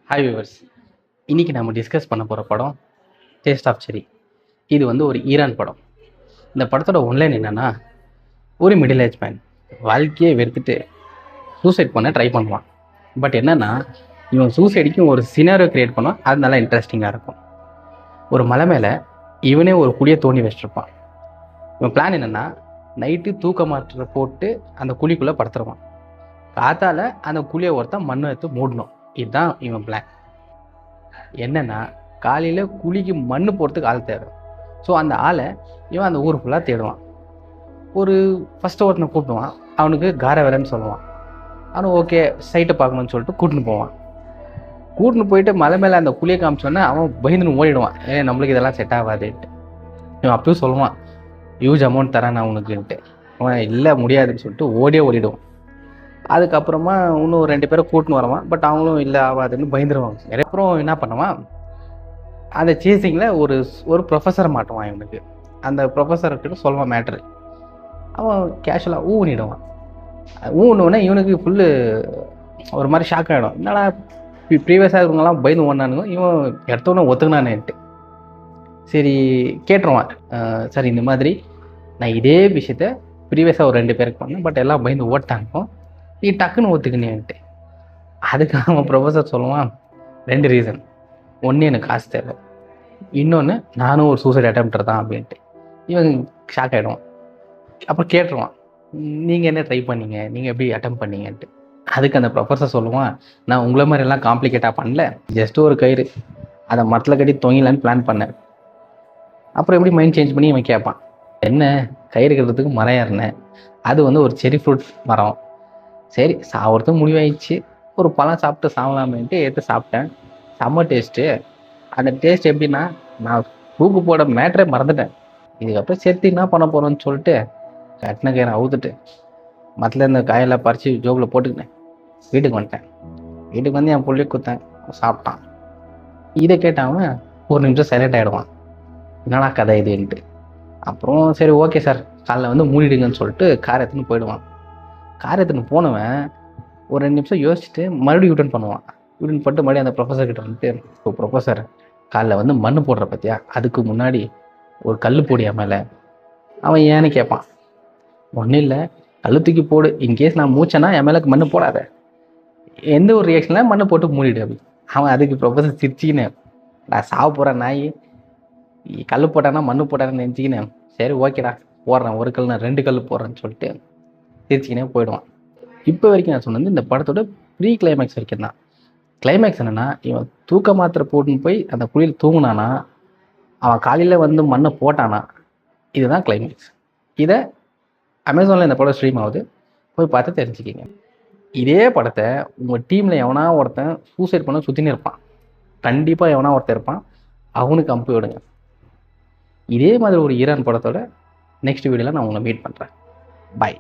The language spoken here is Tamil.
ஹாய் வியூவர்ஸ், இன்றைக்கி நம்ம டிஸ்கஸ் பண்ண போகிற படம் டேஸ்ட் ஆஃப் செரி. இது வந்து ஒரு ஈரான் படம். இந்த படத்தோட ஒன்லைன் என்னென்னா, ஒரு மிடில் ஏஜ் மேன் வாழ்க்கையே வெறுத்துட்டு சூசைட் பண்ண ட்ரை பண்ணுவான். பட் என்னென்னா, இவன் சூசைடுக்கும் ஒரு சினாரியோ க்ரியேட் பண்ணுவான். அது நல்லா இன்ட்ரெஸ்டிங்காக இருக்கும். ஒரு மலை மேலே இவனே ஒரு குழியை தோண்டி வச்சுருப்பான். இவன் பிளான் என்னென்னா, நைட்டு தூக்க மாற்ற போட்டு அந்த குழிக்குள்ளே படுத்துருவான். காத்தால் அந்த குழியை ஒருத்தன் மண்ணை எடுத்து மூடணும். இதுதான் இவன் பிளான். என்னென்னா, காலையில் குழிக்கு மண் போடுறதுக்கு ஆள் தேவை. ஸோ அந்த ஆளை இவன் அந்த ஊர் ஃபுல்லாக தேடுவான். ஒரு ஃபஸ்ட்டு ஒருத்தனை கூப்பிடுவான். அவனுக்கு கார வேலைன்னு சொல்லுவான். அவனும் ஓகே சைட்டை பார்க்கணுன்னு சொல்லிட்டு கூட்டின்னு போவான். கூட்டின்னு போயிட்டு மலை மேலே அந்த குழியை காமிச்சோன்னே அவன் பயந்துன்னு ஓடிடுவான். நம்மளுக்கு இதெல்லாம் செட் ஆகாதுன்ட்டு. இவன் அப்பயும் சொல்லுவான், ஹியூஜ் அமௌண்ட் தரேன் நான் உனக்குன்ட்டு. அவன் இல்லை முடியாதுன்னு சொல்லிட்டு ஓடிடுவான். அதுக்கப்புறமா இன்னும் 2 பேரை கூட்டின்னு வருவான். பட் அவங்களும் இல்லை ஆகாதுன்னு பயந்துருவாங்க. அப்புறம் என்ன பண்ணுவான், அந்த சேசிங்கில் ஒரு ப்ரொஃபஸரை மாட்டுவான். இவனுக்கு அந்த ப்ரொஃபஸர்கிட்ட சொல்லுவான் மேட்ரு. அவன் கேஷுவலாக ஊனிடுவான். ஊனோடனே இவனுக்கு ஃபுல்லு ஒரு மாதிரி ஷாக் ஆகிடும். என்னடா ப்ரீவியஸாக இருக்கவங்களாம் பயந்து ஓடினானுங்க, இவன் எடுத்தோடனே ஒத்துக்கினானேன்ட்டு. சரி கேட்டுருவான், சரி இந்த மாதிரி நான் இதே விஷயத்த ப்ரீவியஸாக ஒரு 2 பேருக்கு பண்ணேன், பட் எல்லாம் பயந்து ஓட்டாங்க, நீ டக்குன்னு ஒத்துக்கினேன்ட்டு. அதுக்கு அவன் ப்ரொஃபஸர் சொல்லுவான், 2 ரீசன். ஒன்று எனக்கு காசு தேவை, இன்னொன்று நானும் ஒரு சூசைட் அட்டெம்ப்டர் தான் அப்படின்ட்டு. இவன் ஷாக் ஆகிடுவான். அப்புறம் கேட்டுருவான், நீங்கள் என்ன ட்ரை பண்ணீங்க, நீங்கள் எப்படி அட்டெம்ப்ட் பண்ணீங்கன்ட்டு. அதுக்கு அந்த ப்ரொஃபஸர் சொல்லுவான், நான் உங்களை மாதிரி எல்லாம் காம்ப்ளிகேட்டாக பண்ணல, ஜஸ்ட் ஒரு கயிறு அதை மரத்தில் கட்டி தொங்கிலான்னு பிளான் பண்ணேன். அப்புறம் எப்படி மைண்ட் சேஞ்ச் பண்ணி இவன் கேட்பான், என்ன கயிறு கட்டுறதுக்கு மரம் ஏறினேன், அது வந்து ஒரு செரி ஃப்ரூட் மரம். சரி சாப்பிட்றதுக்கு முடிவாயிடுச்சு, ஒரு பழம் சாப்பிட்டு சாப்பிடலாமேன்ட்டு எடுத்து சாப்பிட்டேன். செம்ம டேஸ்ட்டு. அந்த டேஸ்ட் எப்படின்னா, நான் தூக்கு போட மேட்ரே மறந்துட்டேன். இதுக்கப்புறம் சேர்த்து என்ன பண்ண போகிறோன்னு சொல்லிட்டு கட்டின கயிறை அவுத்துட்டு மரத்தில் இருந்த காயெல்லாம் பறித்து ஜோபில் போட்டுக்கினேன். வீட்டுக்கு வந்துட்டேன். வீட்டுக்கு வந்து என் பிள்ளைய கொடுத்தேன், சாப்பிட்டான். இதை கேட்டவன் ஒரு நிமிஷம் சைலண்ட் ஆகிடுவான், என்னடா கதை இதுன்ட்டு. அப்புறம் சரி ஓகே சார் காலைல வந்து மூடிடுங்கன்னு சொல்லிட்டு கார் எடுத்துன்னு போயிடுவான். கார் எடுத்துன்னு போனவன் ஒரு 2 நிமிஷம் யோசிச்சுட்டு மறுபடியும் யூட்டன் பண்ணுவான். யூட்டன் பண்ணிட்டு மறுபடியும் அந்த ப்ரொஃபஸர்கிட்ட வந்துட்டு, இப்போ ப்ரொஃபஸர் காலைல வந்து மண் போடுற பற்றியா, அதுக்கு முன்னாடி ஒரு கல் போடியா மேலே. அவன் ஏன்னு கேட்பான். ஒன்றும் இல்லை, கல் தூக்கி போடு, இன்கேஸ் நான் மூச்சேன்னா என் மேலே மண் போடாத, எந்த ஒரு ரியாக்ஷனில் மண் போட்டு மூடிடு அப்படி. அவன் அதுக்கு ப்ரொஃபஸர் சிரிச்சிக்கினேன், நான் சாவ போகிறேன் நாய், கல் போட்டானா மண் போட்டானு நினச்சிக்கினேன், சரி ஓகேடா போடுறேன், ஒரு கல் நான் 2 கல் போடுறேன்னு சொல்லிட்டு சிரிச்சிக்கினே போயிடுவான். இப்போ வரைக்கும் நான் சொன்னது இந்த படத்தோட ப்ரீ கிளைமேக்ஸ் வரைக்கும் தான். கிளைமேக்ஸ் என்னென்னா, இவன் தூக்க மாத்திரை போட்டுன்னு போய் அந்த குழியில் தூங்கினானா, அவன் காலையில் வந்து மண்ணை போட்டானா, இதுதான் கிளைமேக்ஸ். இதை அமேசானில் இந்த படம் ஸ்ட்ரீம் ஆகுது, போய் பார்த்து தெரிஞ்சுக்கிங்க. இதே படத்தை உங்கள் டீமில் எவனா ஒருத்தன் சூசைட் பண்ண சுற்றின்னு இருப்பான், கண்டிப்பாக எவனா ஒருத்தன் இருப்பான், அவனுக்கு அம்பு விடுங்க. இதே மாதிரி ஒரு ஈரான் படத்தோட நெக்ஸ்ட் வீடியோவில் நான் உங்களை மீட் பண்ணுறேன். பாய்.